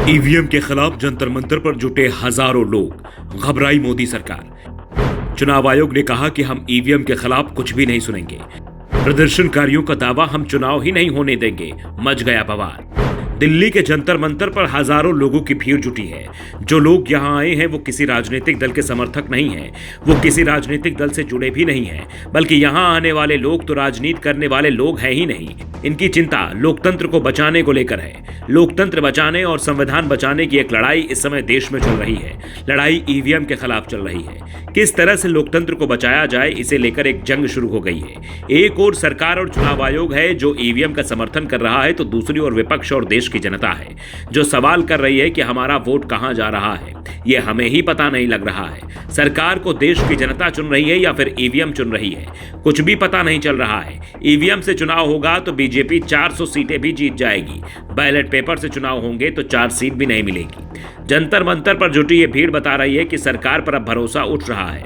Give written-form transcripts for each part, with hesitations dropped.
EVM के खिलाफ जंतर मंतर पर जुटे हजारों लोग, घबराई मोदी सरकार। चुनाव आयोग ने कहा कि हम ईवीएम के खिलाफ कुछ भी नहीं सुनेंगे। प्रदर्शनकारियों का दावा, हम चुनाव ही नहीं होने देंगे। मच गया बवाल। दिल्ली के जंतर मंतर पर हजारों लोगों की भीड़ जुटी है। जो लोग यहां आए हैं वो किसी राजनीतिक दल के समर्थक नहीं हैं, वो किसी राजनीतिक दल से जुड़े भी नहीं हैं, बल्कि यहां आने वाले लोग तो राजनीति करने वाले लोग हैं ही नहीं। इनकी चिंता लोकतंत्र को बचाने को लेकर है। लोकतंत्र बचाने और संविधान बचाने की एक लड़ाई इस समय देश में चल रही है। लड़ाई ईवीएम के खिलाफ चल रही है। किस तरह से लोकतंत्र को बचाया जाए, इसे लेकर एक जंग शुरू हो गई है। एक ओर सरकार और चुनाव आयोग है जो ईवीएम का समर्थन कर रहा है, तो दूसरी ओर विपक्ष और देश की जनता है जो सवाल कर रही है कि हमारा वोट कहां जा रहा है। यह हमें ही पता नहीं लग रहा है। सरकार को देश की जनता चुन रही है या फिर ईवीएम चुन रही है, कुछ भी पता नहीं चल रहा है। ईवीएम से चुनाव होगा तो बीजेपी 400 सीटें भी जीत जाएगी। बैलेट पेपर से चुनाव होंगे तो 4 सीट भी नहीं मिलेगी। जंतर मंतर पर जुटी ये भीड़ बता रही है कि सरकार पर अब भरोसा उठ रहा है।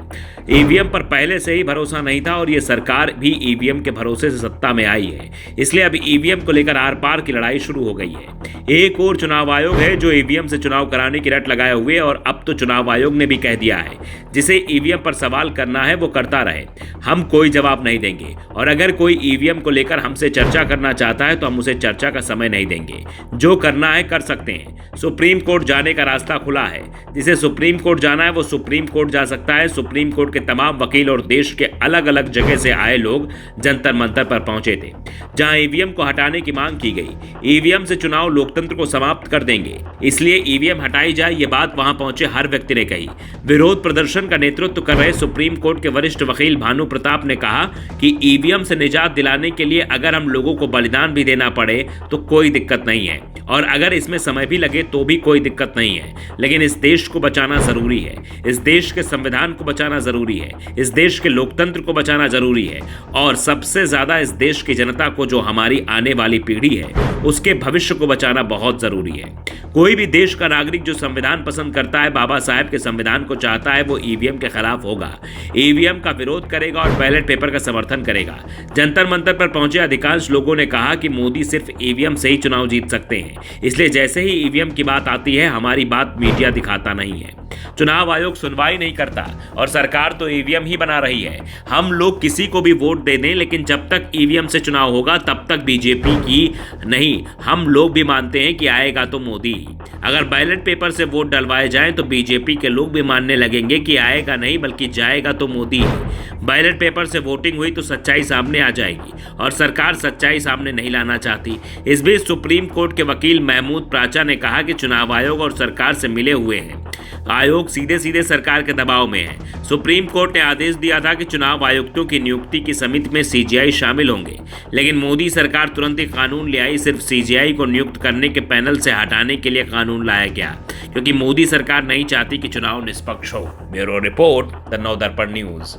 ईवीएम पर पहले से ही भरोसा नहीं था और ये सरकार भी ईवीएम के भरोसे से सत्ता में आई है। इसलिए अब ईवीएम को लेकर आर पार की लड़ाई शुरू हो गई है। एक और चुनाव आयोग है जो ईवीएम से चुनाव कराने की रट लगाए हुए, और अब तो चुनाव आयोग ने भी कह दिया है जिसे ईवीएम पर सवाल करना है वो करता रहे, हम कोई जवाब नहीं देंगे। और अगर कोई ईवीएम को लेकर हमसे चर्चा करना चाहता है तो हम उसे चर्चा का समय नहीं देंगे। जो करना है कर सकते हैं। सुप्रीम कोर्ट जाने का रास्ता खुला है। जिसे सुप्रीम कोर्ट जाना है वो सुप्रीम कोर्ट जा सकता है। सुप्रीम कोर्ट के तमाम वकील और देश के अलग अलग जगह से आए लोग जंतर मंतर पर पहुंचे थे, जहां ईवीएम को हटाने की मांग की गई। ईवीएम से चुनाव लोकतंत्र को समाप्त कर देंगे, इसलिए ईवीएम हटाई जाए, ये बात वहां पहुंचे हर व्यक्ति ने कही। विरोध प्रदर्शन का नेतृत्व कर रहे सुप्रीम कोर्ट के वरिष्ठ वकील भानु प्रताप ने कहा कि ईवीएम से निजात दिलाने के लिए अगर हम लोगों को बलिदान भी देना पड़े तो कोई दिक्कत नहीं है, और अगर इसमें समय भी लगे तो भी कोई दिक्कत नहीं है। लेकिन इस देश को बचाना जरूरी है, इस देश के संविधान को बचाना जरूरी है, इस देश के लोकतंत्र को बचाना जरूरी है, और सबसे ज्यादा इस देश की जनता को, जो हमारी आने वाली पीढ़ी है, उसके भविष्य को बचाना बहुत जरूरी है। कोई भी देश का नागरिक जो संविधान पसंद करता है, बाबा साहेब के संविधान को चाहता है, वो ईवीएम के खिलाफ होगा, ईवीएम का विरोध करेगा और बैलेट पेपर का समर्थन करेगा। जंतर मंतर पर पहुंचे अधिकांश लोगों ने कहा कि मोदी सिर्फ ईवीएम से ही चुनाव जीत सकते हैं, इसलिए जैसे ही ईवीएम की बात आती है हमारी बात मीडिया दिखाता नहीं है। चुनाव आयोग सुनवाई नहीं करता और सरकार तो ईवीएम ही बना रही है। हम लोग किसी को भी वोट दे दें, लेकिन जब तक ईवीएम से चुनाव होगा तब तक बीजेपी की नहीं, हम लोग भी मानते हैं कि आएगा तो मोदी ही। अगर बैलेट पेपर से वोट डलवाए जाएं तो बीजेपी के लोग भी मानने लगेंगे कि आएगा नहीं बल्कि जाएगा तो मोदी ही। बैलेट पेपर से वोटिंग हुई तो सच्चाई सामने आ जाएगी, और सरकार सच्चाई सामने नहीं लाना चाहती। इस बीच सुप्रीम कोर्ट के वकील महमूद प्राचा ने कहा कि चुनाव आयोग और सरकार से मिले हुए हैं। आयोग सीधे सीधे सरकार के दबाव में है। सुप्रीम कोर्ट ने आदेश दिया था कि चुनाव आयुक्तों की नियुक्ति की समिति में सीजीआई शामिल होंगे, लेकिन मोदी सरकार तुरंत ही कानून ले आई। सिर्फ सीजीआई को नियुक्त करने के पैनल से हटाने के लिए कानून लाया गया, क्योंकि मोदी सरकार नहीं चाहती कि चुनाव निष्पक्ष हो। Bureau report, the Navdarpan news.